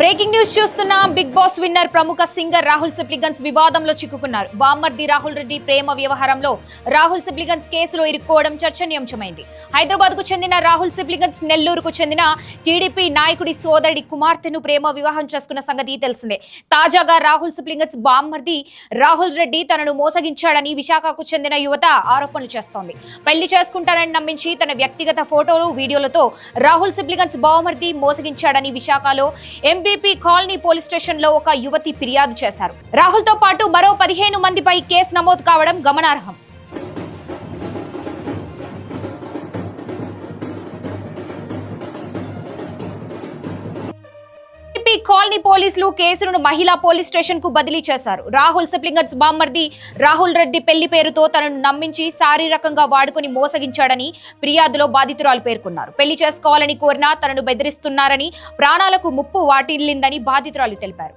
Breaking news చూస్తున్న big boss winner ప్రముఖ singer Rahul సిప్లిగన్స్ వివాదంలో చిక్కుకున్నారు. బామ్మర్ది రాహుల్ రెడ్డి ప్రేమ వ్యవహారంలో రాహుల్ సిప్లిగన్స్ కేసులో ఇరుక్కోవడం చర్చనీయాంశమైంది. హైదరాబాద్ కు చెందిన రాహుల్ సిప్లిగన్స్ నెల్లూరుకు చెందిన టీడీపీ నాయకుడి సోదరుడి కుమార్తెను ప్రేమ వివాహం చేసుకున్న సంగతి తెలిసిందే. తాజాగా రాహుల్ సిప్లిగన్స్ బామ్మర్ది రాహుల్ రెడ్డి తనను మోసగించాడని విశాఖకు చెందిన యువత ఆరోపణలు చేస్తోంది. పెళ్లి చేసుకుంటానని నమ్మించి తన వ్యక్తిగత ఫోటోలు వీడియోలతో రాహుల్ సిప్లిగన్స్ బామ్మర్ది మోసగించాడని విశాఖలో ఎంబీపీ కాలనీ పోలీస్ స్టేషన్ లో ఒక యువతి ఫిర్యాదు చేశారు. రాహుల్ తో పాటు మరో 15 మందిపై కేసు నమోదు కావడం గమనార్హం. కాలనీ పోలీసులు కేసును మహిళా పోలీస్ స్టేషన్ కు బదిలీ చేశారు. రాహుల్ సిప్లిగన్స్ బామ్మర్ది రాహుల్ రెడ్డి పెళ్లి పేరుతో తనను నమ్మించి శారీరకంగా వాడుకుని మోసగించాడని ఫిర్యాదులో బాధితురాలు పేర్కొన్నారు. పెళ్లి చేసుకోవాలని కోరినా తనను బెదిరిస్తున్నారని, ప్రాణాలకు ముప్పు వాటిల్లిందని బాధితురాలు తెలిపారు.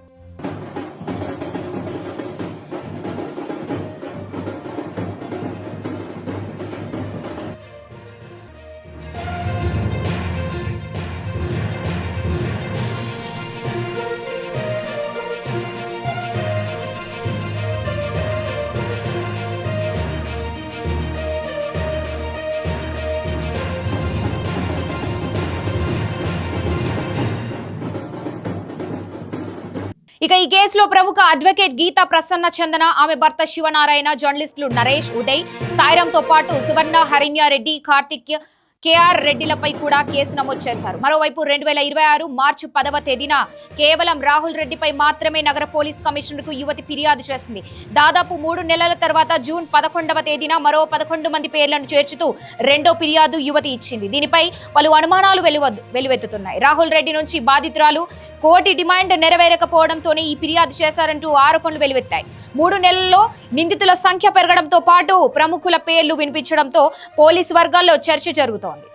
ఇక ఈ కేసులో ప్రముఖ అడ్వకేట్ గీతా ప్రసన్న చందన, ఆమె భర్త శివనారాయణ, జర్నలిస్టులు నరేష్, ఉదయ్, సాయిరాంతో పాటు సువర్ణ, హరిణ్యారెడ్డి, కార్తిక్, కేఆర్ రెడ్డిలపై కూడా కేసు నమోదు చేశారు. మరోవైపు 2026 మార్చి 10వ తేదీన కేవలం రాహుల్ రెడ్డిపై మాత్రమే నగర పోలీస్ కమిషనర్ కు యువతి ఫిర్యాదు చేసింది. దాదాపు 3 నెలల తర్వాత జూన్ 11వ తేదీన మరో 11 మంది పేర్లను చేర్చుతూ రెండో ఫిర్యాదు యువతి ఇచ్చింది. దీనిపై పలు అనుమానాలు వెలువెత్తుతున్నాయి. రాహుల్ రెడ్డి నుంచి బాధితురాలు కోటి డిమాండ్ నెరవేరకపోవడంతోనే ఈ ఫిర్యాదు చేశారంటూ ఆరోపణలు వెలువెత్తాయి. 3 నెలల్లో నిందితుల సంఖ్య పెరగడంతో పాటు ప్రముఖుల పేర్లు వినిపించడంతో పోలీసు వర్గాల్లో చర్చ జరుగుతోంది.